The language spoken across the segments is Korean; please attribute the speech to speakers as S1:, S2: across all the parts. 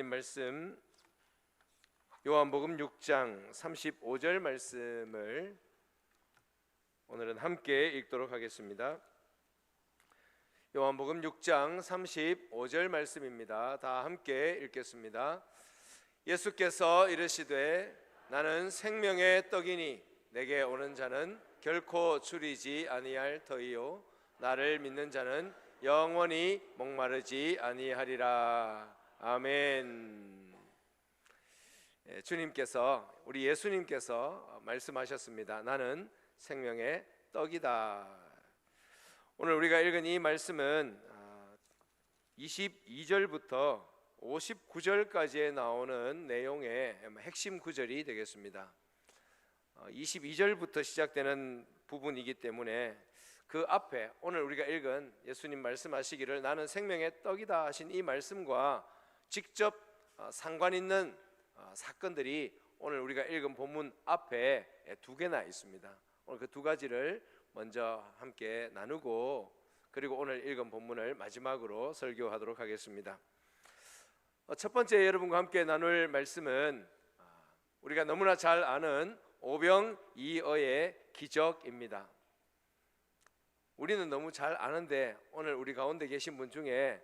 S1: 하나님 말씀 요한복음 6장 35절 말씀을 오늘은 함께 읽도록 하겠습니다. 요한복음 6장 35절 말씀입니다. 다 함께 읽겠습니다. 예수께서 이르시되 나는 생명의 떡이니 내게 오는 자는 결코 줄이지 아니할 터이요 나를 믿는 자는 영원히 목마르지 아니하리라. 아멘. 주님께서, 우리 예수님께서 말씀하셨습니다. 나는 생명의 떡이다. 오늘 우리가 읽은 이 말씀은 22절부터 59절까지에 나오는 내용의 핵심 구절이 되겠습니다. 22절부터 시작되는 부분이기 때문에 그 앞에 오늘 우리가 읽은 예수님 말씀하시기를 나는 생명의 떡이다 하신 이 말씀과 직접 상관 있는 사건들이 오늘 우리가 읽은 본문 앞에 두 개나 있습니다. 오늘 그 두 가지를 먼저 함께 나누고 그리고 오늘 읽은 본문을 마지막으로 설교하도록 하겠습니다. 첫 번째 여러분과 함께 나눌 말씀은 우리가 너무나 잘 아는 오병이어의 기적입니다. 우리는 너무 잘 아는데 오늘 우리 가운데 계신 분 중에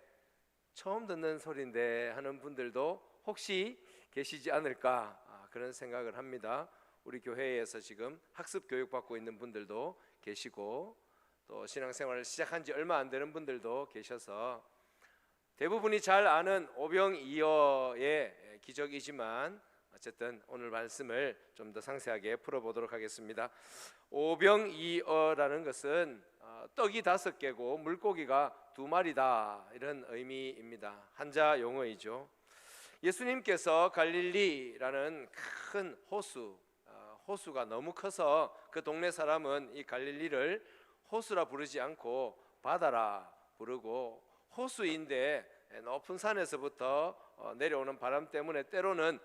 S1: 처음 듣는 소리인데 하는 분들도 혹시 계시지 않을까 그런 생각을 합니다. 우리 교회에서 지금 학습 교육 받고 있는 분들도 계시고 또 신앙생활을 시작한 지 얼마 안 되는 분들도 계셔서 대부분이 잘 아는 오병이어의 기적이지만 어쨌든 오늘 말씀을 좀 더 상세하게 풀어보도록 하겠습니다. 오병이어라는 것은 떡이 5개고 물고기가 2마리다 이런 의미입니다. 한자 용어이죠. 예수님께서 갈릴리라는 큰 호수가 너무 커서 그 동네 사람은 이 갈릴리를 호수라 부르지 않고 바다라 부르고, 호수인데 높은 산에서부터 내려오는 바람 때문에 때로는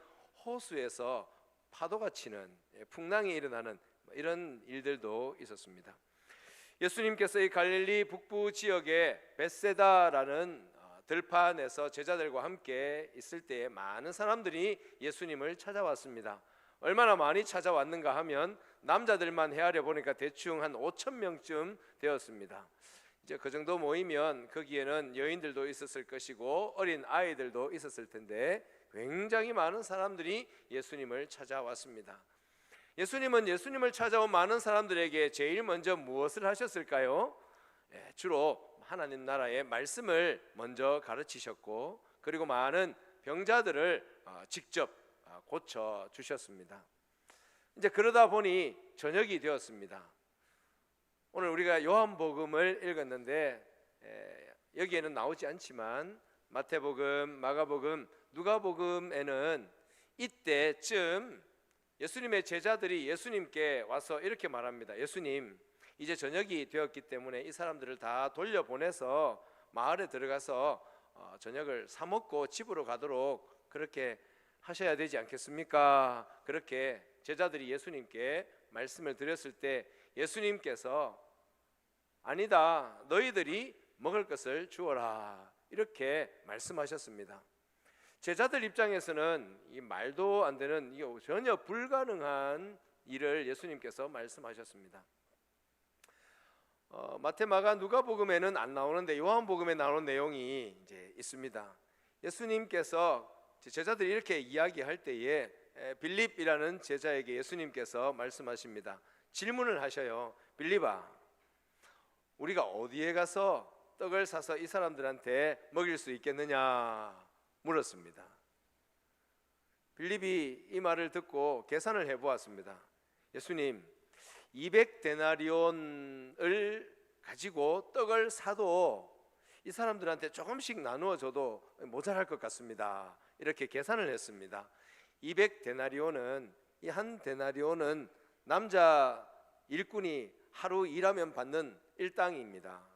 S1: 호수에서 파도가 치는, 풍랑이 일어나는 이런 일들도 있었습니다. 예수님께서 이 갈릴리 북부 지역의 벳세다라는 들판에서 제자들과 함께 있을 때에 많은 사람들이 예수님을 찾아왔습니다. 얼마나 많이 찾아왔는가 하면 남자들만 헤아려 보니까 대충 한 5,000명쯤 되었습니다. 이제 그 정도 모이면 거기에는 여인들도 있었을 것이고 어린 아이들도 있었을 텐데 굉장히 많은 사람들이 예수님을 찾아왔습니다. 예수님은 예수님을 찾아온 많은 사람들에게 제일 먼저 무엇을 하셨을까요? 주로 하나님 나라의 말씀을 먼저 가르치셨고 그리고 많은 병자들을 직접 고쳐 주셨습니다. 이제 그러다 보니 저녁이 되었습니다. 오늘 우리가 요한복음을 읽었는데 여기에는 나오지 않지만 마태복음, 마가복음, 누가복음에는 이때쯤 예수님의 제자들이 예수님께 와서 이렇게 말합니다. 예수님, 이제 저녁이 되었기 때문에 이 사람들을 다 돌려보내서 마을에 들어가서 저녁을 사 먹고 집으로 가도록 그렇게 하셔야 되지 않겠습니까? 그렇게 제자들이 예수님께 말씀을 드렸을 때 예수님께서 아니다, 너희들이 먹을 것을 주어라 이렇게 말씀하셨습니다. 제자들 입장에서는 이 말도 안 되는, 이게 전혀 불가능한 일을 예수님께서 말씀하셨습니다. 마태, 마가, 누가복음에는 안 나오는데 요한복음에 나오는 내용이 이제 있습니다. 예수님께서 제자들이 이렇게 이야기할 때에 빌립이라는 제자에게 예수님께서 말씀하십니다. 질문을 하셔요. 빌립아, 우리가 어디에 가서 떡을 사서 이 사람들한테 먹일 수 있겠느냐 물었습니다. 빌립이 이 말을 듣고 계산을 해보았습니다. 예수님, 200데나리온을 가지고 떡을 사도 이 사람들한테 조금씩 나누어 줘도 모자랄 것 같습니다. 이렇게 계산을 했습니다. 200데나리온은, 이 한 데나리온은 남자 일꾼이 하루 일하면 받는 일당입니다.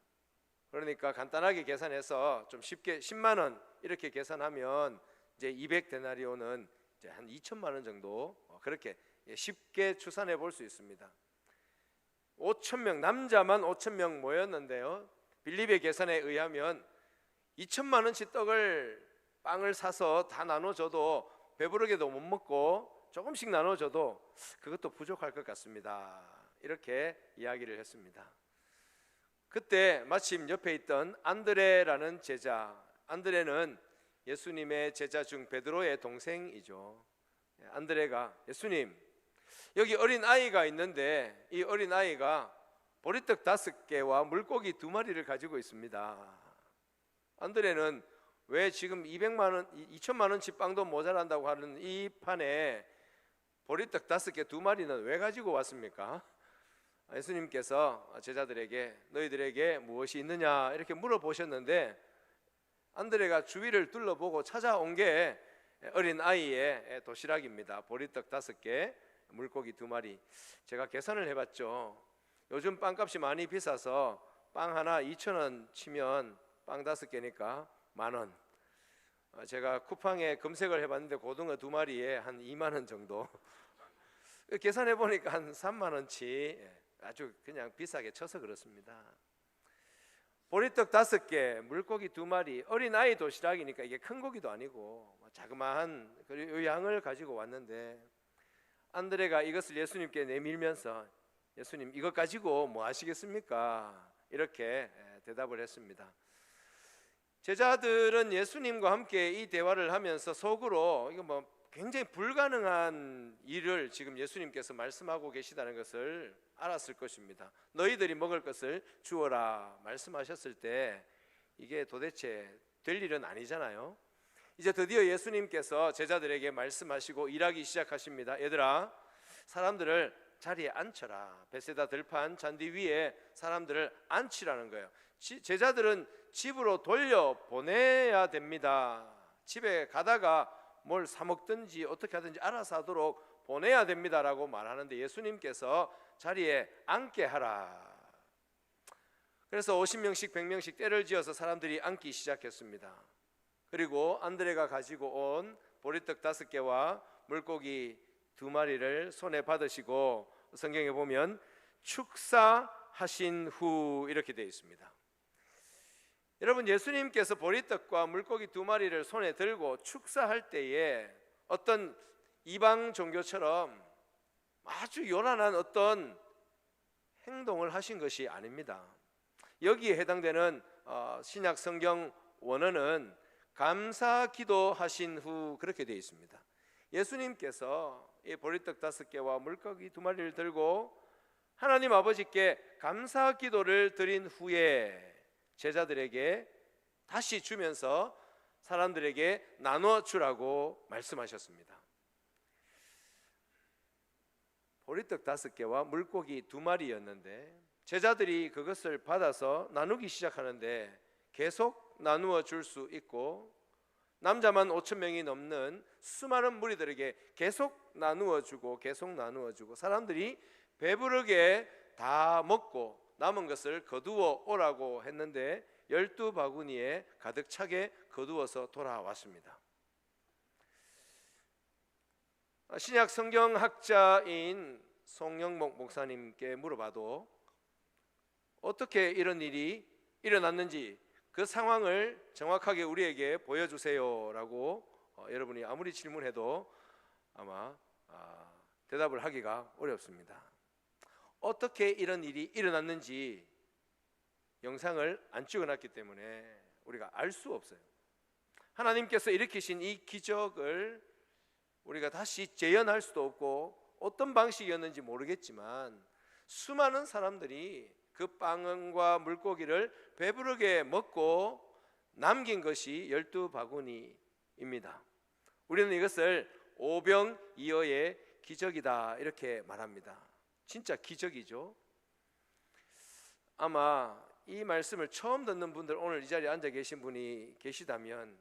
S1: 그러니까 간단하게 계산해서 좀 쉽게 10만 원 이렇게 계산하면 이제 200데나리온은 이제 한 2천만 원 정도, 그렇게 쉽게 추산해 볼 수 있습니다. 5,000명, 남자만 5,000명 모였는데요, 빌립의 계산에 의하면 2천만 원치 떡을 빵을 사서 다 나눠줘도 배부르게도 못 먹고 조금씩 나눠줘도 그것도 부족할 것 같습니다. 이렇게 이야기를 했습니다. 그때 마침 옆에 있던 안드레라는 제자, 안드레는 예수님의 제자 중 베드로의 동생이죠. 안드레가 예수님, 여기 어린 아이가 있는데 이 어린 아이가 보리떡 5개와 물고기 2마리를 가지고 있습니다. 안드레는 왜 지금 2천만 원치 빵도 모자란다고 하는 이 판에 보리떡 5개 2마리는 왜 가지고 왔습니까? 예수님께서 제자들에게 너희들에게 무엇이 있느냐 이렇게 물어보셨는데 안드레가 주위를 둘러보고 찾아온 게 어린 아이의 도시락입니다. 보리떡 5개, 물고기 2마리. 제가 계산을 해봤죠. 요즘 빵값이 많이 비싸서 빵 하나 2,000원 치면 빵 5개니까 10,000원. 제가 쿠팡에 검색을 해봤는데 고등어 2마리에 한 2만 원 정도. 계산해 보니까 한 3만 원치. 아주 그냥 비싸게 쳐서 그렇습니다. 보리떡 5개, 물고기 2마리. 어린 아이 도시락이니까 이게 큰 고기도 아니고 자그마한 그 양을 가지고 왔는데 안드레가 이것을 예수님께 내밀면서 예수님, 이것 가지고 뭐 하시겠습니까? 이렇게 대답을 했습니다. 제자들은 예수님과 함께 이 대화를 하면서 속으로 이거 뭐 굉장히 불가능한 일을 지금 예수님께서 말씀하고 계시다는 것을 알았을 것입니다. 너희들이 먹을 것을 주어라 말씀하셨을 때 이게 도대체 될 일은 아니잖아요. 이제 드디어 예수님께서 제자들에게 말씀하시고 일하기 시작하십니다. 얘들아, 사람들을 자리에 앉혀라. 베세다 들판 잔디 위에 사람들을 앉히라는 거예요. 제자들은 집으로 돌려보내야 됩니다. 집에 가다가 뭘 사 먹든지 어떻게 하든지 알아서 하도록 보내야 됩니다라고 말하는데 예수님께서 자리에 앉게 하라. 그래서 50명씩 100명씩 때를 지어서 사람들이 앉기 시작했습니다. 그리고 안드레가 가지고 온 보리떡 5개와 물고기 2마리를 손에 받으시고 성경에 보면 축사하신 후 이렇게 되어 있습니다. 여러분, 예수님께서 보리떡과 물고기 2마리를 손에 들고 축사할 때에 어떤 이방 종교처럼 아주 요란한 어떤 행동을 하신 것이 아닙니다. 여기에 해당되는 신약 성경 원어는 감사 기도하신 후 그렇게 되어 있습니다. 예수님께서 이 보리떡 5개와 물고기 2마리를 들고 하나님 아버지께 감사 기도를 드린 후에 제자들에게 다시 주면서 사람들에게 나눠 주라고 말씀하셨습니다. 보리떡 5개와 물고기 2마리였는데 제자들이 그것을 받아서 나누기 시작하는데 계속 나누어 줄 수 있고 남자만 5,000명이 넘는 수많은 무리들에게 계속 나누어 주고 계속 나누어 주고 사람들이 배부르게 다 먹고 남은 것을 거두어 오라고 했는데 12바구니에 가득 차게 거두어서 돌아왔습니다. 신약 성경학자인 송영목 목사님께 물어봐도 어떻게 이런 일이 일어났는지 그 상황을 정확하게 우리에게 보여주세요라고 여러분이 아무리 질문해도 아마 대답을 하기가 어렵습니다. 어떻게 이런 일이 일어났는지 영상을 안 찍어놨기 때문에 우리가 알 수 없어요. 하나님께서 일으키신 이 기적을 우리가 다시 재현할 수도 없고 어떤 방식이었는지 모르겠지만 수많은 사람들이 그 빵과 물고기를 배부르게 먹고 남긴 것이 12바구니입니다. 우리는 이것을 오병이어의 기적이다 이렇게 말합니다. 진짜 기적이죠. 아마 이 말씀을 처음 듣는 분들, 오늘 이 자리에 앉아 계신 분이 계시다면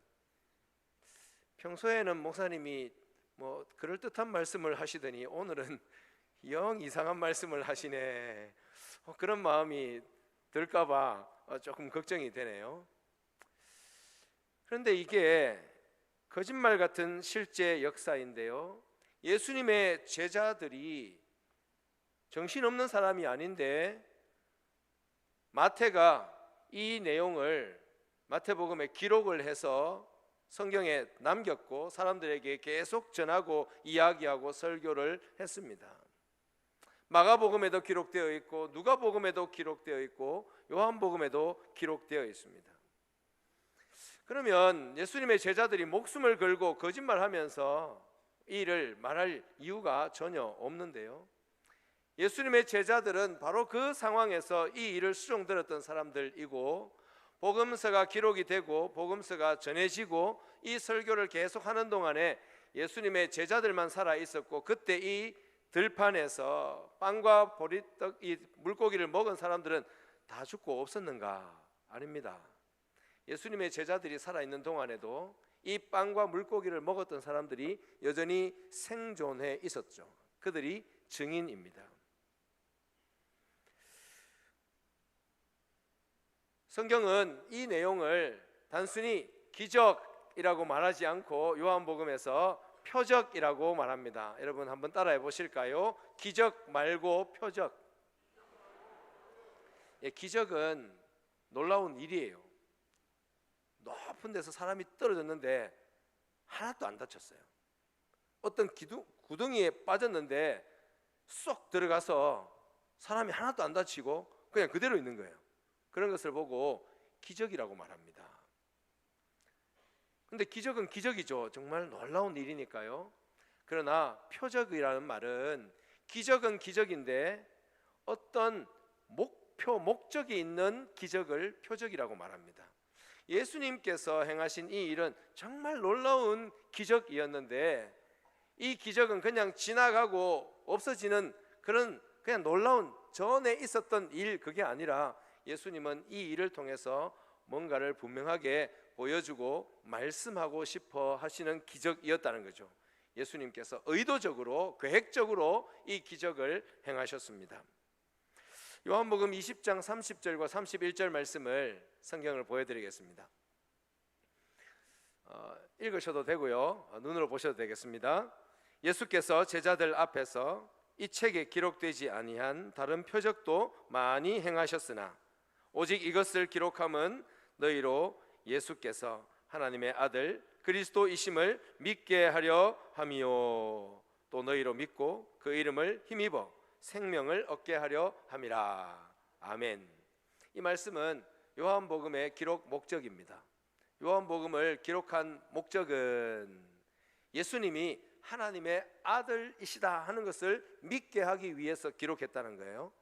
S1: 평소에는 목사님이 뭐 그럴듯한 말씀을 하시더니 오늘은 영 이상한 말씀을 하시네, 그런 마음이 들까봐 조금 걱정이 되네요. 그런데 이게 거짓말 같은 실제 역사인데요, 예수님의 제자들이 정신없는 사람이 아닌데 마태가 이 내용을 마태복음에 기록을 해서 성경에 남겼고 사람들에게 계속 전하고 이야기하고 설교를 했습니다. 마가복음에도 기록되어 있고 누가복음에도 기록되어 있고 요한복음에도 기록되어 있습니다. 그러면 예수님의 제자들이 목숨을 걸고 거짓말하면서 이 일을 말할 이유가 전혀 없는데요. 예수님의 제자들은 바로 그 상황에서 이 일을 수종들었던 사람들이고, 복음서가 기록이 되고 복음서가 전해지고 이 설교를 계속하는 동안에 예수님의 제자들만 살아 있었고, 그때 이 들판에서 빵과 보리떡, 이 물고기를 먹은 사람들은 다 죽고 없었는가? 아닙니다. 예수님의 제자들이 살아있는 동안에도 이 빵과 물고기를 먹었던 사람들이 여전히 생존해 있었죠. 그들이 증인입니다. 성경은 이 내용을 단순히 기적이라고 말하지 않고 요한복음에서 표적이라고 말합니다. 여러분 한번 따라해 보실까요? 기적 말고 표적. 기적은 놀라운 일이에요. 높은 데서 사람이 떨어졌는데 하나도 안 다쳤어요. 어떤 구덩이에 빠졌는데 쏙 들어가서 사람이 하나도 안 다치고 그냥 그대로 있는 거예요. 그런 것을 보고 기적이라고 말합니다. 근데 기적은 기적이죠. 정말 놀라운 일이니까요. 그러나 표적이라는 말은, 기적은 기적인데 어떤 목적이 있는 기적을 표적이라고 말합니다. 예수님께서 행하신 이 일은 정말 놀라운 기적이었는데, 이 기적은 그냥 지나가고 없어지는 그런 그냥 놀라운 전에 있었던 일, 그게 아니라 예수님은 이 일을 통해서 뭔가를 분명하게 보여주고 말씀하고 싶어 하시는 기적이었다는 거죠. 예수님께서 의도적으로 계획적으로 이 기적을 행하셨습니다. 요한복음 20장 30절과 31절 말씀을 성경을 보여드리겠습니다. 읽으셔도 되고요, 눈으로 보셔도 되겠습니다. 예수께서 제자들 앞에서 이 책에 기록되지 아니한 다른 표적도 많이 행하셨으나 오직 이것을 기록함은 너희로 예수께서 하나님의 아들 그리스도이심을 믿게 하려 함이요, 또 너희로 믿고 그 이름을 힘입어 생명을 얻게 하려 함이라. 아멘. 이 말씀은 요한복음의 기록 목적입니다. 요한복음을 기록한 목적은 예수님이 하나님의 아들이시다 하는 것을 믿게 하기 위해서 기록했다는 거예요.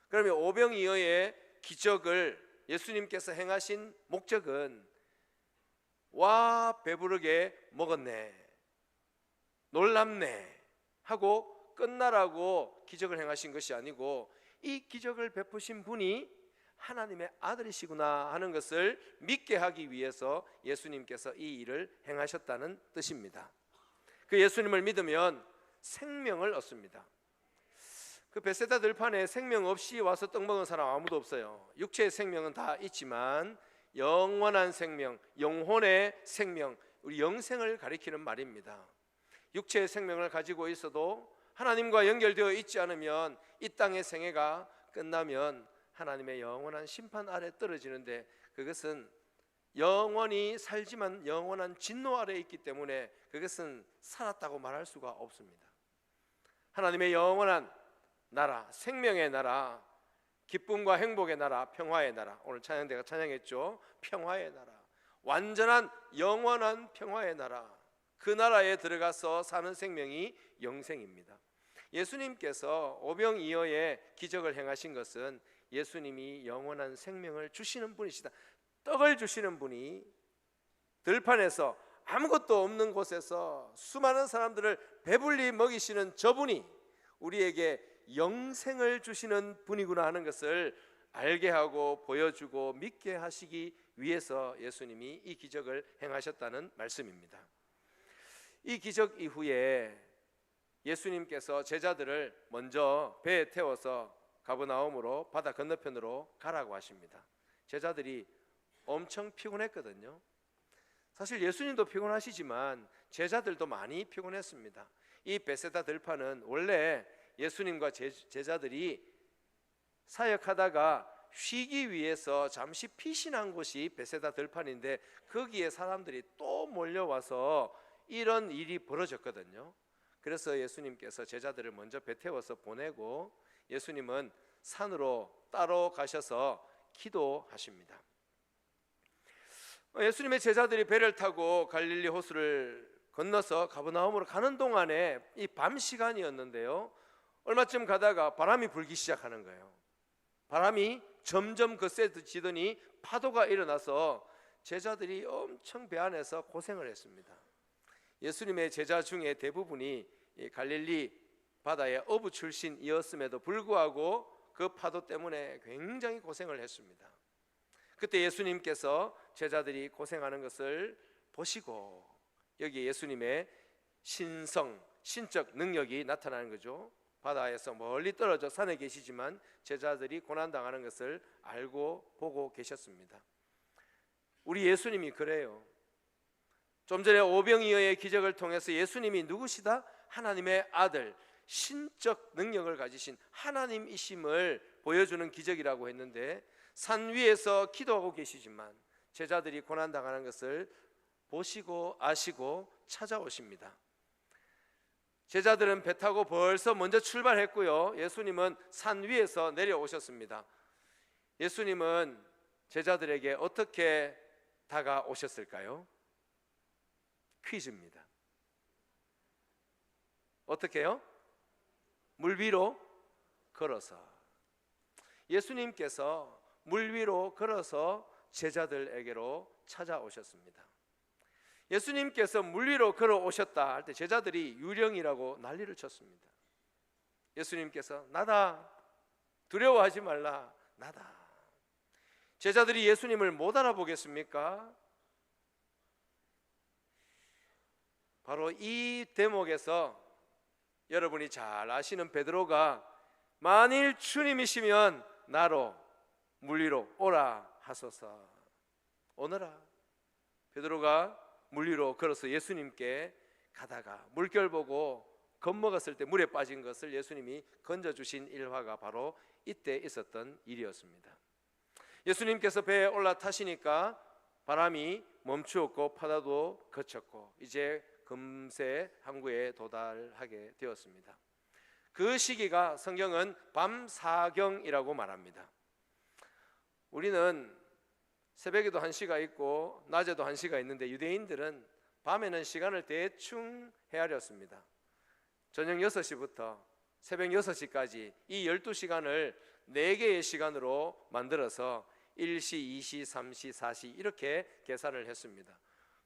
S1: 그러면 오병이어의 기적을 예수님께서 행하신 목적은 와 배부르게 먹었네, 놀랍네 하고 끝나라고 기적을 행하신 것이 아니고, 이 기적을 베푸신 분이 하나님의 아들이시구나 하는 것을 믿게 하기 위해서 예수님께서 이 일을 행하셨다는 뜻입니다. 그 예수님을 믿으면 생명을 얻습니다. 그 베세다 들판에 생명 없이 와서 떡 먹은 사람 아무도 없어요. 육체의 생명은 다 있지만 영원한 생명, 영혼의 생명, 우리 영생을 가리키는 말입니다. 육체의 생명을 가지고 있어도 하나님과 연결되어 있지 않으면 이 땅의 생애가 끝나면 하나님의 영원한 심판 아래 떨어지는데, 그것은 영원히 살지만 영원한 진노 아래 있기 때문에 그것은 살았다고 말할 수가 없습니다. 하나님의 영원한 나라, 생명의 나라, 기쁨과 행복의 나라, 평화의 나라, 오늘 찬양대가 찬양했죠. 평화의 나라, 완전한 영원한 평화의 나라, 그 나라에 들어가서 사는 생명이 영생입니다. 예수님께서 오병이어의 기적을 행하신 것은 예수님이 영원한 생명을 주시는 분이시다. 떡을 주시는 분이 들판에서 아무것도 없는 곳에서 수많은 사람들을 배불리 먹이시는 저분이 우리에게 영생을 주시는 분이구나 하는 것을 알게 하고 보여주고 믿게 하시기 위해서 예수님이 이 기적을 행하셨다는 말씀입니다. 이 기적 이후에 예수님께서 제자들을 먼저 배에 태워서 가버나움으로 바다 건너편으로 가라고 하십니다. 제자들이 엄청 피곤했거든요. 사실 예수님도 피곤하시지만 제자들도 많이 피곤했습니다. 이 베세다 들판은 원래 예수님과 제자들이 사역하다가 쉬기 위해서 잠시 피신한 곳이 베세다 들판인데 거기에 사람들이 또 몰려와서 이런 일이 벌어졌거든요. 그래서 예수님께서 제자들을 먼저 배 태워서 보내고 예수님은 산으로 따로 가셔서 기도하십니다. 예수님의 제자들이 배를 타고 갈릴리 호수를 건너서 가버나움으로 가는 동안에 이 밤 시간이었는데요, 얼마쯤 가다가 바람이 불기 시작하는 거예요. 바람이 점점 거세지더니 파도가 일어나서 제자들이 엄청 배 안에서 고생을 했습니다. 예수님의 제자 중에 대부분이 갈릴리 바다의 어부 출신이었음에도 불구하고 그 파도 때문에 굉장히 고생을 했습니다. 그때 예수님께서 제자들이 고생하는 것을 보시고 여기 예수님의 신적 능력이 나타나는 거죠. 바다에서 멀리 떨어져 산에 계시지만 제자들이 고난당하는 것을 알고 보고 계셨습니다. 우리 예수님이 그래요. 좀 전에 오병이어의 기적을 통해서 예수님이 누구시다? 하나님의 아들, 신적 능력을 가지신 하나님이심을 보여주는 기적이라고 했는데, 산 위에서 기도하고 계시지만 제자들이 고난당하는 것을 보시고 아시고 찾아오십니다. 제자들은 배 타고 벌써 먼저 출발했고요, 예수님은 산 위에서 내려오셨습니다. 예수님은 제자들에게 어떻게 다가오셨을까요? 퀴즈입니다. 어떻게요? 물 위로 걸어서. 예수님께서 물 위로 걸어서 제자들에게로 찾아오셨습니다. 예수님께서 물 위로 걸어오셨다 할 때 제자들이 유령이라고 난리를 쳤습니다. 예수님께서 나다, 두려워하지 말라, 나다. 제자들이 예수님을 못 알아보겠습니까? 바로 이 대목에서 여러분이 잘 아시는 베드로가 만일 주님이시면 나로 물 위로 오라 하소서. 오너라. 베드로가 물 위로 걸어서 예수님께 가다가 물결 보고 겁먹었을 때 물에 빠진 것을 예수님이 건져주신 일화가 바로 이때 있었던 일이었습니다. 예수님께서 배에 올라타시니까 바람이 멈추었고 파도도 그쳤고 이제 금세 항구에 도달하게 되었습니다. 그 시기가 성경은 밤사경이라고 말합니다. 우리는 새벽에도 1시가 있고 낮에도 1시가 있는데 유대인들은 밤에는 시간을 대충 헤아렸습니다. 저녁 6시부터 새벽 6시까지 이 12시간을 4개의 시간으로 만들어서 1시, 2시, 3시, 4시 이렇게 계산을 했습니다.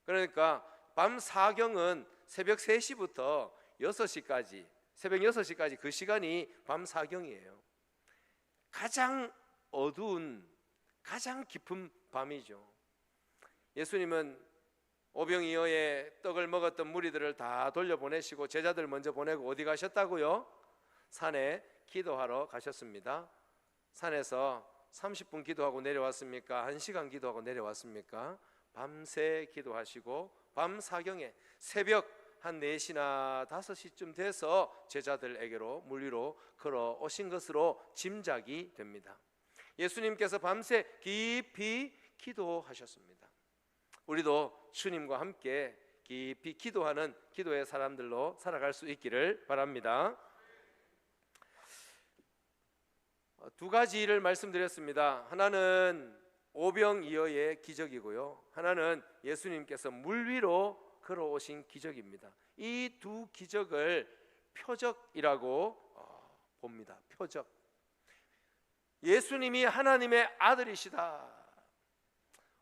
S1: 그러니까 밤사경은 새벽 3시부터 6시까지, 새벽 6시까지 그 시간이 밤사경이에요. 가장 어두운, 가장 깊은 밤이죠. 예수님은 오병이어의 떡을 먹었던 무리들을 다 돌려보내시고 제자들 먼저 보내고 어디 가셨다고요? 산에 기도하러 가셨습니다. 산에서 30분 기도하고 내려왔습니까? 1시간 기도하고 내려왔습니까? 밤새 기도하시고 밤사경에 새벽 한 4시나 5시쯤 돼서 제자들에게로 물 위로 걸어오신 것으로 짐작이 됩니다. 예수님께서 밤새 깊이 기도하셨습니다. 우리도 주님과 함께 깊이 기도하는 기도의 사람들로 살아갈 수 있기를 바랍니다. 2가지를 말씀드렸습니다. 하나는 오병이어의 기적이고요, 하나는 예수님께서 물 위로 걸어오신 기적입니다. 이 두 기적을 표적이라고 봅니다. 표적. 예수님이 하나님의 아들이시다.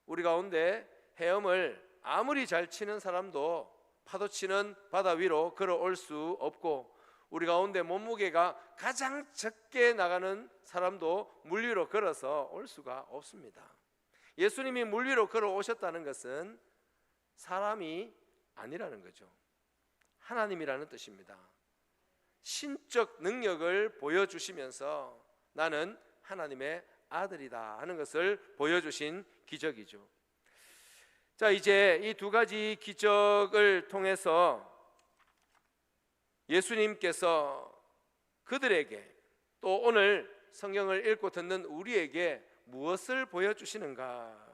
S1: 우리 가운데 헤엄을 아무리 잘 치는 사람도 파도 치는 바다 위로 걸어올 수 없고, 우리 가운데 몸무게가 가장 적게 나가는 사람도 물 위로 걸어서 올 수가 없습니다. 예수님이 물 위로 걸어오셨다는 것은 사람이 아니라는 거죠. 하나님이라는 뜻입니다. 신적 능력을 보여주시면서 나는 하나님의 아들이다 하는 것을 보여주신 기적이죠. 자, 이제 이 2가지 기적을 통해서 예수님께서 그들에게 또 오늘 성경을 읽고 듣는 우리에게 무엇을 보여주시는가?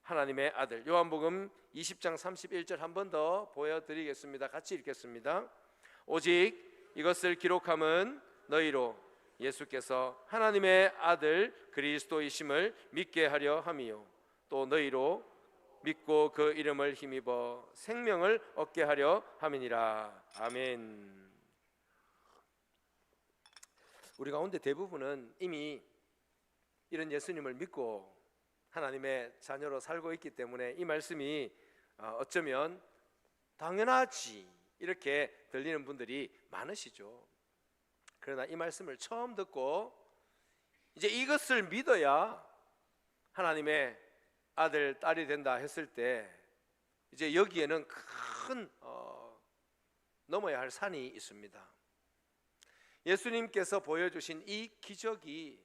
S1: 하나님의 아들. 요한복음 20장 31절 한 번 더 보여드리겠습니다. 같이 읽겠습니다. 오직 이것을 기록함은 너희로 예수께서 하나님의 아들 그리스도이심을 믿게 하려 함이요 또 너희로 믿고 그 이름을 힘입어 생명을 얻게 하려 함이니라. 아멘. 우리 가운데 대부분은 이미 이런 예수님을 믿고 하나님의 자녀로 살고 있기 때문에 이 말씀이 어쩌면 당연하지 이렇게 들리는 분들이 많으시죠. 그러나 이 말씀을 처음 듣고 이제 이것을 믿어야 하나님의 아들, 딸이 된다 했을 때 이제 여기에는 큰 넘어야 할 산이 있습니다. 예수님께서 보여주신 이 기적이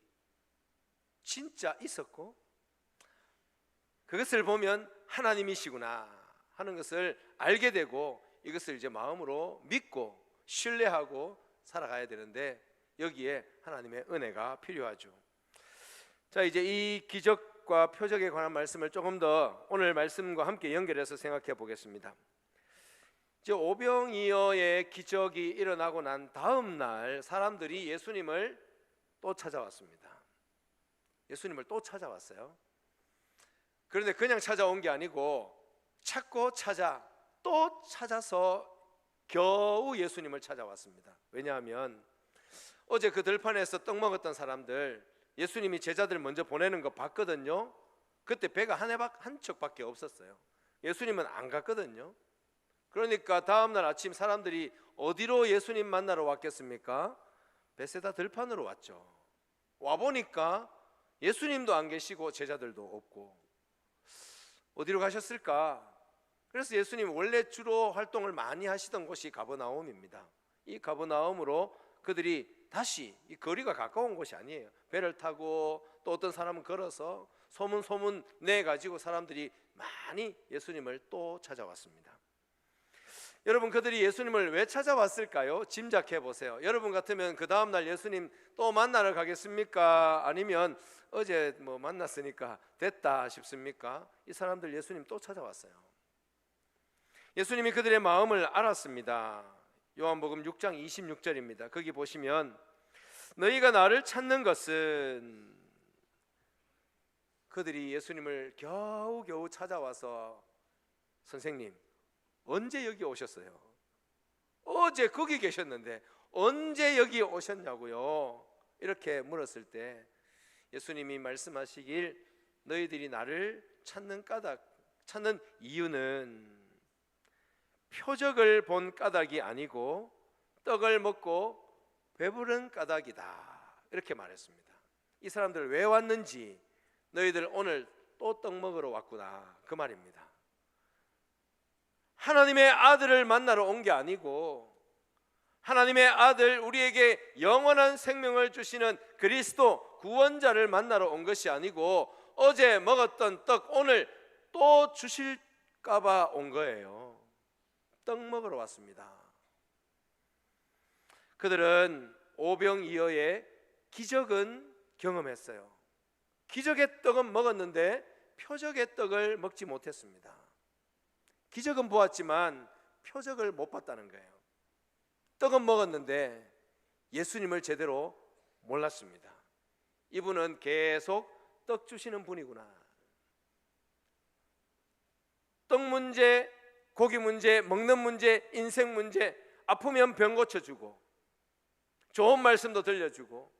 S1: 진짜 있었고 그것을 보면 하나님이시구나 하는 것을 알게 되고 이것을 이제 마음으로 믿고 신뢰하고 살아가야 되는데 여기에 하나님의 은혜가 필요하죠. 자, 이제 이 기적과 표적에 관한 말씀을 조금 더 오늘 말씀과 함께 연결해서 생각해 보겠습니다. 이제 오병이어의 기적이 일어나고 난 다음 날 사람들이 예수님을 또 찾아왔습니다. 예수님을 또 찾아왔어요. 그런데 그냥 찾아온 게 아니고 찾고 찾아 또 찾아서 겨우 예수님을 찾아왔습니다. 왜냐하면 어제 그 들판에서 떡 먹었던 사람들 예수님이 제자들 먼저 보내는 거 봤거든요. 그때 배가 한 척밖에 없었어요. 예수님은 안 갔거든요. 그러니까 다음날 아침 사람들이 어디로 예수님 만나러 왔겠습니까? 베세다 들판으로 왔죠. 와보니까 예수님도 안 계시고 제자들도 없고 어디로 가셨을까? 그래서 예수님 원래 주로 활동을 많이 하시던 곳이 가버나움입니다. 이 가버나움으로 그들이 다시 이 거리가 가까운 곳이 아니에요. 배를 타고 또 어떤 사람은 걸어서 소문 내가지고 사람들이 많이 예수님을 또 찾아왔습니다. 여러분 그들이 예수님을 왜 찾아왔을까요? 짐작해 보세요. 여러분 같으면 그 다음날 예수님 또 만나러 가겠습니까? 아니면 어제 뭐 만났으니까 됐다 싶습니까? 이 사람들 예수님 또 찾아왔어요. 예수님이 그들의 마음을 알았습니다. 요한복음 6장 26절입니다. 거기 보시면 너희가 나를 찾는 것은 그들이 예수님을 겨우겨우 찾아와서 선생님 언제 여기 오셨어요? 어제 거기 계셨는데 언제 여기 오셨냐고요? 이렇게 물었을 때 예수님이 말씀하시길 너희들이 나를 찾는 이유는 표적을 본 까닭이 아니고 떡을 먹고 배부른 까닭이다 이렇게 말했습니다. 이 사람들 왜 왔는지 너희들 오늘 또 떡 먹으러 왔구나 그 말입니다. 하나님의 아들을 만나러 온 게 아니고 하나님의 아들 우리에게 영원한 생명을 주시는 그리스도 구원자를 만나러 온 것이 아니고 어제 먹었던 떡 오늘 또 주실까 봐 온 거예요. 떡 먹으러 왔습니다. 그들은 오병이어의 기적은 경험했어요. 기적의 떡은 먹었는데 표적의 떡을 먹지 못했습니다. 기적은 보았지만 표적을 못 봤다는 거예요. 떡은 먹었는데 예수님을 제대로 몰랐습니다. 이분은 계속 떡 주시는 분이구나. 떡 문제, 고기 문제, 먹는 문제, 인생 문제, 아프면 병 고쳐주고 좋은 말씀도 들려주고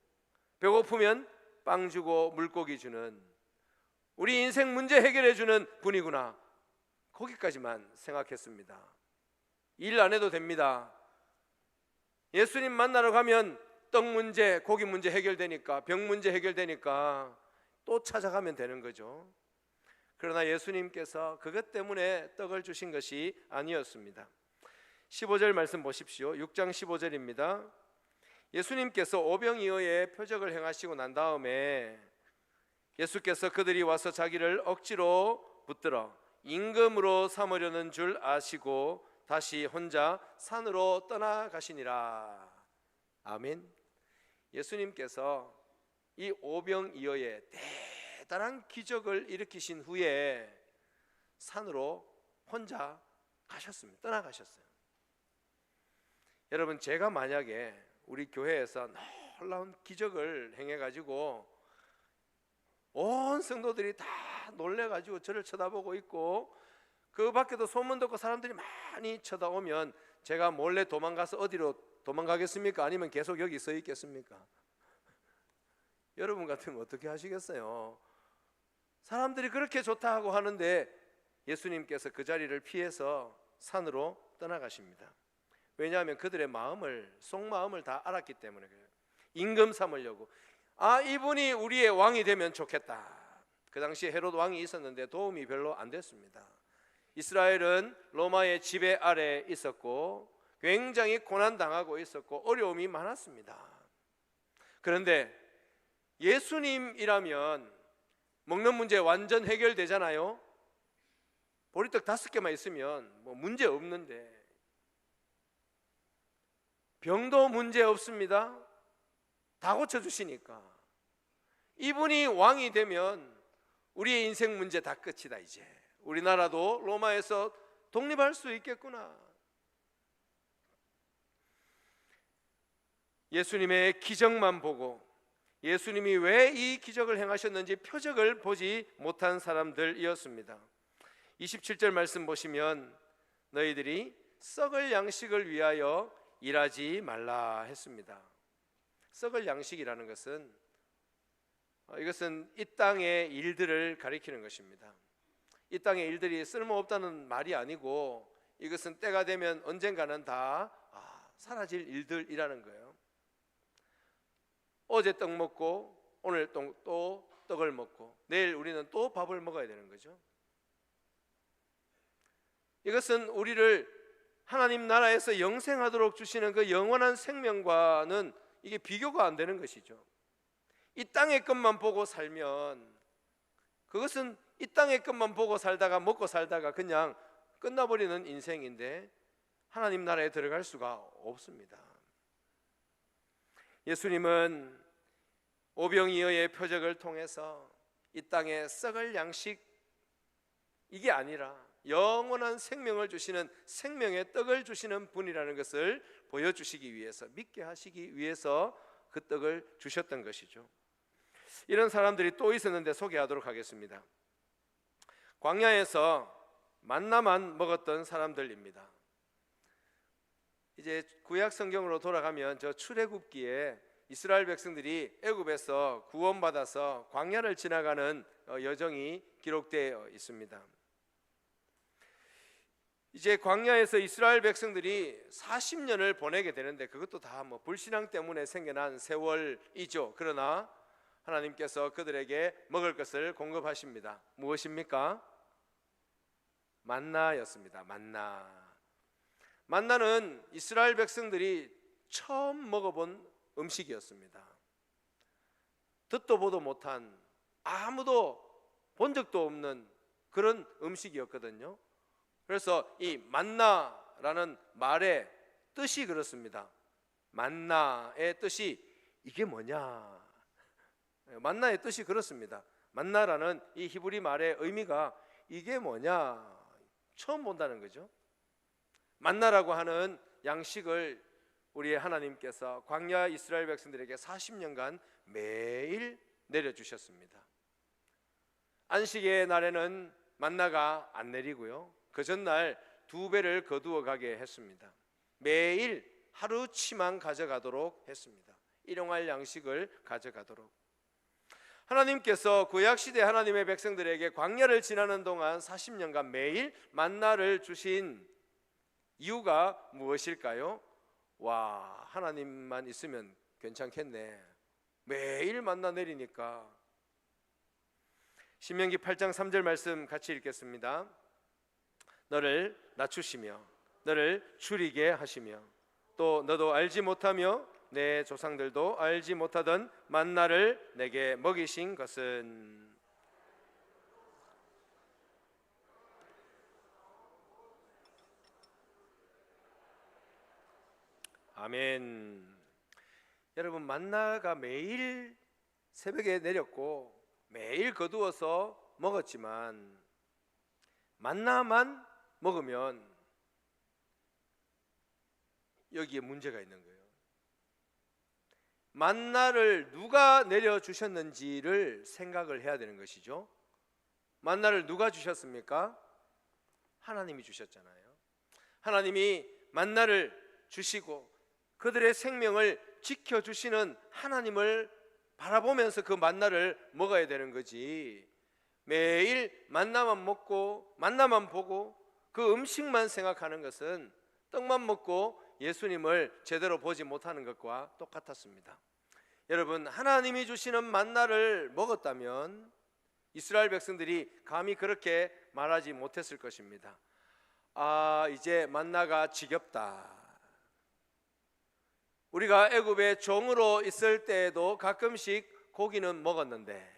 S1: 배고프면 빵 주고 물고기 주는 우리 인생 문제 해결해 주는 분이구나. 거기까지만 생각했습니다. 일 안 해도 됩니다. 예수님 만나러 가면 떡 문제, 고기 문제 해결되니까, 병 문제 해결되니까 또 찾아가면 되는 거죠. 그러나 예수님께서 그것 때문에 떡을 주신 것이 아니었습니다. 15절 말씀 보십시오. 6장 15절입니다. 예수님께서 오병이어의 표적을 행하시고 난 다음에 예수께서 그들이 와서 자기를 억지로 붙들어 임금으로 삼으려는 줄 아시고 다시 혼자 산으로 떠나가시니라. 아멘. 예수님께서 이 오병이어의 대단한 기적을 일으키신 후에 산으로 혼자 가셨습니다. 떠나가셨어요. 여러분, 제가 만약에 우리 교회에서 놀라운 기적을 행해가지고 온 성도들이 다 놀래가지고 저를 쳐다보고 있고 그 밖에도 소문 듣고 사람들이 많이 쳐다오면 제가 몰래 도망가서 어디로 도망가겠습니까? 아니면 계속 여기 서 있겠습니까? 여러분 같으면 어떻게 하시겠어요? 사람들이 그렇게 좋다 하고 하는데 예수님께서 그 자리를 피해서 산으로 떠나가십니다. 왜냐하면 그들의 마음을, 속마음을 다 알았기 때문에 그래요. 임금 삼으려고, 이분이 우리의 왕이 되면 좋겠다. 그 당시에 헤롯 왕이 있었는데 도움이 별로 안 됐습니다. 이스라엘은 로마의 지배 아래 있었고 굉장히 고난당하고 있었고 어려움이 많았습니다. 그런데 예수님이라면 먹는 문제 완전 해결되잖아요. 보리떡 5개만 있으면 뭐 문제 없는데, 병도 문제 없습니다. 다 고쳐주시니까 이분이 왕이 되면 우리의 인생 문제 다 끝이다. 이제 우리나라도 로마에서 독립할 수 있겠구나. 예수님의 기적만 보고 예수님이 왜 이 기적을 행하셨는지 표적을 보지 못한 사람들이었습니다. 27절 말씀 보시면 너희들이 썩을 양식을 위하여 일하지 말라 했습니다. 썩을 양식이라는 것은 이것은 이 땅의 일들을 가리키는 것입니다. 이 땅의 일들이 쓸모없다는 말이 아니고 이것은 때가 되면 언젠가는 다 사라질 일들이라는 거예요. 어제 떡 먹고 오늘 또 떡을 먹고 내일 우리는 또 밥을 먹어야 되는 거죠. 이것은 우리를 하나님 나라에서 영생하도록 주시는 그 영원한 생명과는 이게 비교가 안 되는 것이죠. 이 땅의 것만 보고 살면 그것은 이 땅의 것만 보고 살다가 먹고 살다가 그냥 끝나버리는 인생인데 하나님 나라에 들어갈 수가 없습니다. 예수님은 오병이어의 표적을 통해서 이 땅에 썩을 양식 이게 아니라 영원한 생명을 주시는 생명의 떡을 주시는 분이라는 것을 보여주시기 위해서, 믿게 하시기 위해서 그 떡을 주셨던 것이죠. 이런 사람들이 또 있었는데 소개하도록 하겠습니다. 광야에서 만나만 먹었던 사람들입니다. 이제 구약 성경으로 돌아가면 저 출애굽기에 이스라엘 백성들이 애굽에서 구원받아서 광야를 지나가는 여정이 기록되어 있습니다. 이제 광야에서 이스라엘 백성들이 40년을 보내게 되는데 그것도 다 뭐 불신앙 때문에 생겨난 세월이죠. 그러나 하나님께서 그들에게 먹을 것을 공급하십니다. 무엇입니까? 만나였습니다. 만나는 이스라엘 백성들이 처음 먹어본 음식이었습니다. 듣도 보도 못한, 아무도 본 적도 없는 그런 음식이었거든요. 그래서 이 만나라는 말의 뜻이 그렇습니다. 만나의 뜻이 이게 뭐냐? 만나의 뜻이 그렇습니다. 만나라는 이 히브리 말의 의미가 이게 뭐냐? 처음 본다는 거죠. 만나라고 하는 양식을 우리의 하나님께서 광야 이스라엘 백성들에게 40년간 매일 내려주셨습니다. 안식의 날에는 만나가 안 내리고요, 그 전날 2배를 거두어 가게 했습니다. 매일 하루치만 가져가도록 했습니다. 일용할 양식을 가져가도록. 하나님께서 구약시대 하나님의 백성들에게 광야를 지나는 동안 40년간 매일 만나를 주신 이유가 무엇일까요? 와, 하나님만 있으면 괜찮겠네. 매일 만나 내리니까. 신명기 8장 3절 말씀 같이 읽겠습니다. 너를 낮추시며 너를 줄이게 하시며 또 너도 알지 못하며 내 조상들도 알지 못하던 만나를 내게 먹이신 것은. 아멘. 여러분, 만나가 매일 새벽에 내렸고 매일 거두어서 먹었지만 만나만 먹으면 여기에 문제가 있는 거예요. 만나를 누가 내려주셨는지를 생각을 해야 되는 것이죠. 만나를 누가 주셨습니까? 하나님이 주셨잖아요. 하나님이 만나를 주시고 그들의 생명을 지켜주시는 하나님을 바라보면서 그 만나를 먹어야 되는 거지, 매일 만나만 먹고 만나만 보고 그 음식만 생각하는 것은 떡만 먹고 예수님을 제대로 보지 못하는 것과 똑같았습니다. 여러분, 하나님이 주시는 만나를 먹었다면 이스라엘 백성들이 감히 그렇게 말하지 못했을 것입니다. 아, 이제 만나가 지겹다. 우리가 애굽의 종으로 있을 때에도 가끔씩 고기는 먹었는데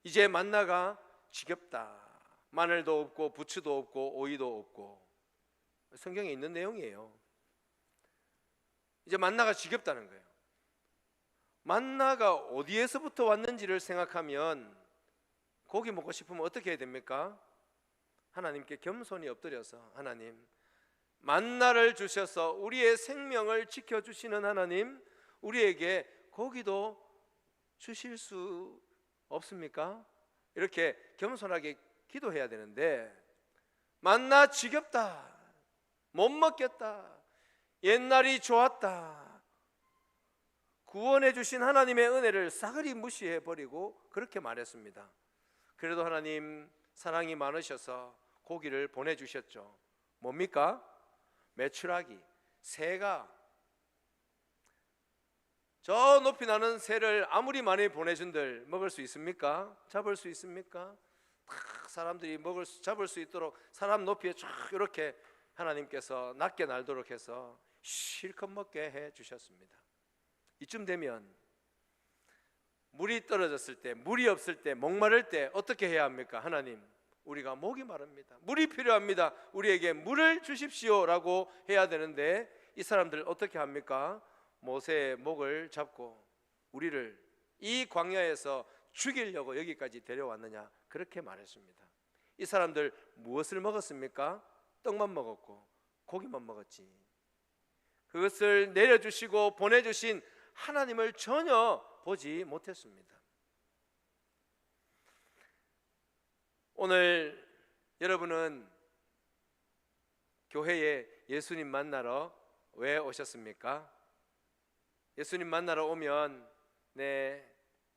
S1: 이제 만나가 지겹다. 마늘도 없고 부추도 없고 오이도 없고. 성경에 있는 내용이에요. 이제 만나가 지겹다는 거예요. 만나가 어디에서부터 왔는지를 생각하면 고기 먹고 싶으면 어떻게 해야 됩니까? 하나님께 겸손히 엎드려서, 하나님, 만나를 주셔서 우리의 생명을 지켜주시는 하나님, 우리에게 고기도 주실 수 없습니까? 이렇게 겸손하게 기도해야 되는데, 만나 지겹다, 못 먹겠다, 옛날이 좋았다, 구원해 주신 하나님의 은혜를 싸그리 무시해 버리고 그렇게 말했습니다. 그래도 하나님 사랑이 많으셔서 고기를 보내주셨죠. 뭡니까? 메추라기, 새가, 저 높이 나는 새를 아무리 많이 보내준들 먹을 수 있습니까? 잡을 수 있습니까? 탁 사람들이 잡을 수 있도록 사람 높이에 쫙 이렇게 하나님께서 낮게 날도록 해서 실컷 먹게 해 주셨습니다. 이쯤 되면 물이 떨어졌을 때, 물이 없을 때, 목마를 때 어떻게 해야 합니까? 하나님, 우리가 목이 마릅니다, 물이 필요합니다, 우리에게 물을 주십시오라고 해야 되는데 이 사람들 어떻게 합니까? 모세의 목을 잡고 우리를 이 광야에서 죽이려고 여기까지 데려왔느냐, 그렇게 말했습니다. 이 사람들 무엇을 먹었습니까? 떡만 먹었고 고기만 먹었지. 그것을 내려주시고 보내주신 하나님을 전혀 보지 못했습니다. 오늘 여러분은 교회에 예수님 만나러 왜 오셨습니까? 예수님 만나러 오면 내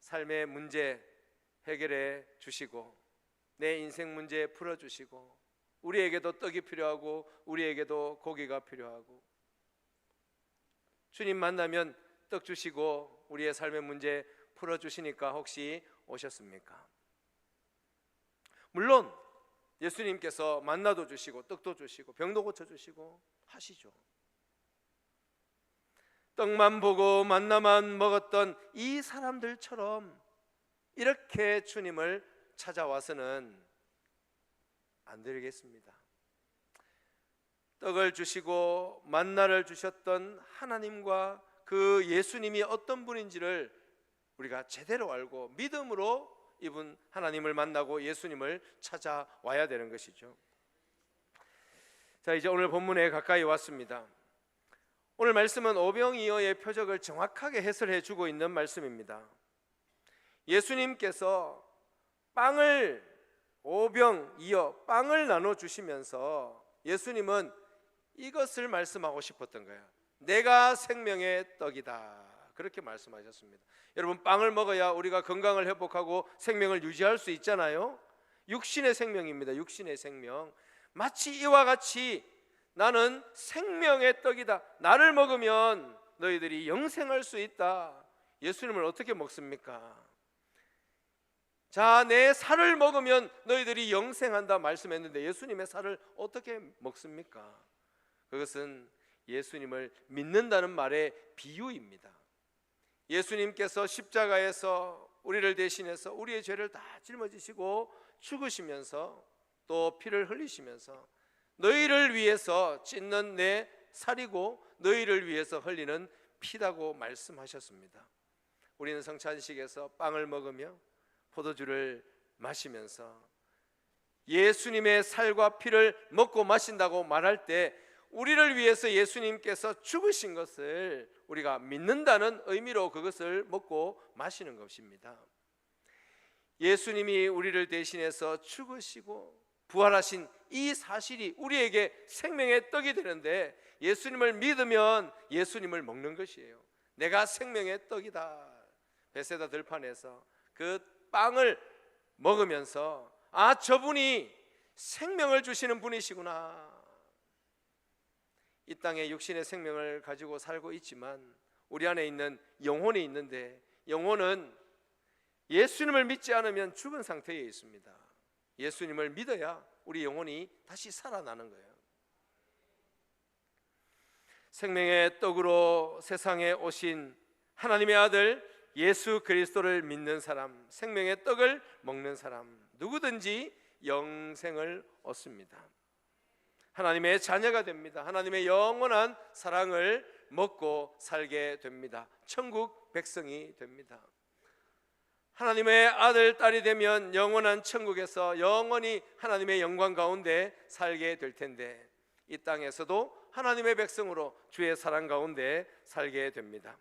S1: 삶의 문제 해결해 주시고 내 인생 문제 풀어주시고 우리에게도 떡이 필요하고 우리에게도 고기가 필요하고, 주님 만나면 떡 주시고 우리의 삶의 문제 풀어주시니까 혹시 오셨습니까? 물론 예수님께서 만나도 주시고 떡도 주시고 병도 고쳐주시고 하시죠. 떡만 보고 만나만 먹었던 이 사람들처럼 이렇게 주님을 찾아와서는 안 되겠습니다. 떡을 주시고 만나를 주셨던 하나님과 그 예수님이 어떤 분인지를 우리가 제대로 알고 믿음으로 이분 하나님을 만나고 예수님을 찾아와야 되는 것이죠. 자, 이제 오늘 본문에 가까이 왔습니다. 오늘 말씀은 오병이어의 표적을 정확하게 해설해 주고 있는 말씀입니다. 예수님께서 빵을 오병이어 빵을 나눠 주시면서 예수님은 이것을 말씀하고 싶었던 거예요. 내가 생명의 떡이다, 그렇게 말씀하셨습니다. 여러분, 빵을 먹어야 우리가 건강을 회복하고 생명을 유지할 수 있잖아요. 육신의 생명입니다. 육신의 생명. 마치 이와 같이 나는 생명의 떡이다, 나를 먹으면 너희들이 영생할 수 있다. 예수님을 어떻게 먹습니까? 자, 내 살을 먹으면 너희들이 영생한다 말씀했는데 예수님의 살을 어떻게 먹습니까? 그것은 예수님을 믿는다는 말의 비유입니다. 예수님께서 십자가에서 우리를 대신해서 우리의 죄를 다 짊어지시고 죽으시면서 또 피를 흘리시면서 너희를 위해서 찢는 내 살이고 너희를 위해서 흘리는 피다고 말씀하셨습니다. 우리는 성찬식에서 빵을 먹으며 포도주를 마시면서 예수님의 살과 피를 먹고 마신다고 말할 때 우리를 위해서 예수님께서 죽으신 것을 우리가 믿는다는 의미로 그것을 먹고 마시는 것입니다. 예수님이 우리를 대신해서 죽으시고 부활하신 이 사실이 우리에게 생명의 떡이 되는데, 예수님을 믿으면 예수님을 먹는 것이에요. 내가 생명의 떡이다. 베세다 들판에서 그 빵을 먹으면서 저분이 생명을 주시는 분이시구나. 이 땅에 육신의 생명을 가지고 살고 있지만 우리 안에 있는 영혼이 있는데, 영혼은 예수님을 믿지 않으면 죽은 상태에 있습니다. 예수님을 믿어야 우리 영혼이 다시 살아나는 거예요. 생명의 떡으로 세상에 오신 하나님의 아들 예수 그리스도를 믿는 사람, 생명의 떡을 먹는 사람, 누구든지 영생을 얻습니다. 하나님의 자녀가 됩니다. 하나님의 영원한 사랑을 먹고 살게 됩니다. 천국 백성이 됩니다. 하나님의 아들, 딸이 되면 영원한 천국에서 영원히 하나님의 영광 가운데 살게 될 텐데, 이 땅에서도 하나님의 백성으로 주의 사랑 가운데 살게 됩니다.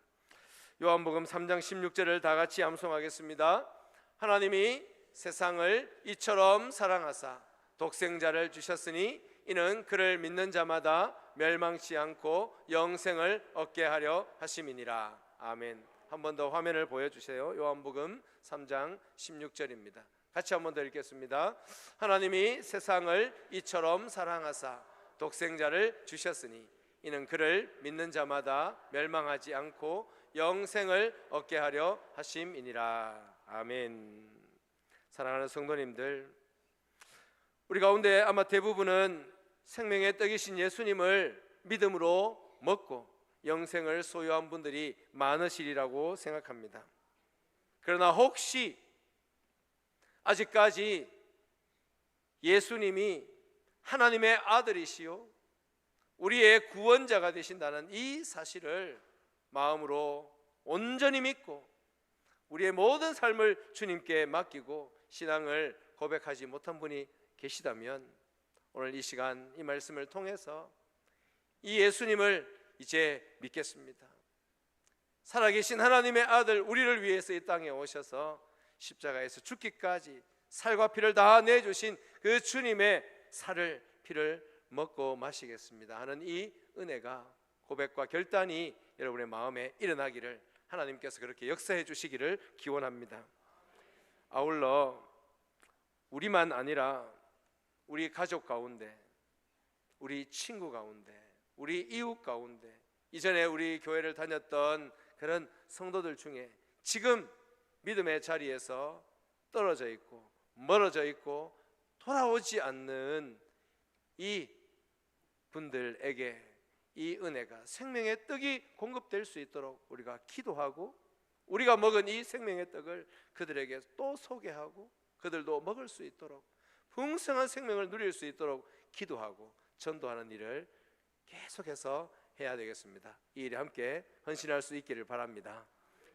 S1: 요한복음 3장 16절을 다 같이 암송하겠습니다. 하나님이 세상을 이처럼 사랑하사 독생자를 주셨으니 이는 그를 믿는 자마다 멸망치 않고 영생을 얻게 하려 하심이니라. 아멘. 한 번 더 화면을 보여주세요. 요한복음 3장 16절입니다. 같이 한 번 더 읽겠습니다. 하나님이 세상을 이처럼 사랑하사 독생자를 주셨으니 이는 그를 믿는 자마다 멸망하지 않고 영생을 얻게 하려 하심이니라. 아멘. 사랑하는 성도님들, 우리 가운데 아마 대부분은 생명의 떡이신 예수님을 믿음으로 먹고 영생을 소유한 분들이 많으시리라고 생각합니다. 그러나 혹시 아직까지 예수님이 하나님의 아들이시요 우리의 구원자가 되신다는 이 사실을 마음으로 온전히 믿고 우리의 모든 삶을 주님께 맡기고 신앙을 고백하지 못한 분이 계시다면, 오늘 이 시간 이 말씀을 통해서 이 예수님을 이제 믿겠습니다. 살아계신 하나님의 아들, 우리를 위해서 이 땅에 오셔서 십자가에서 죽기까지 살과 피를 다 내주신 그 주님의 살을 피를 먹고 마시겠습니다 하는 이 은혜가, 고백과 결단이 여러분의 마음에 일어나기를 하나님께서 그렇게 역사해 주시기를 기원합니다. 아울러 우리만 아니라 우리 가족 가운데, 우리 친구 가운데, 우리 이웃 가운데, 이전에 우리 교회를 다녔던 그런 성도들 중에 지금 믿음의 자리에서 떨어져 있고 멀어져 있고 돌아오지 않는 이 분들에게 이 은혜가, 생명의 떡이 공급될 수 있도록 우리가 기도하고, 우리가 먹은 이 생명의 떡을 그들에게 또 소개하고 그들도 먹을 수 있도록 풍성한 생명을 누릴 수 있도록 기도하고 전도하는 일을 계속해서 해야 되겠습니다. 이 일에 함께 헌신할 수 있기를 바랍니다.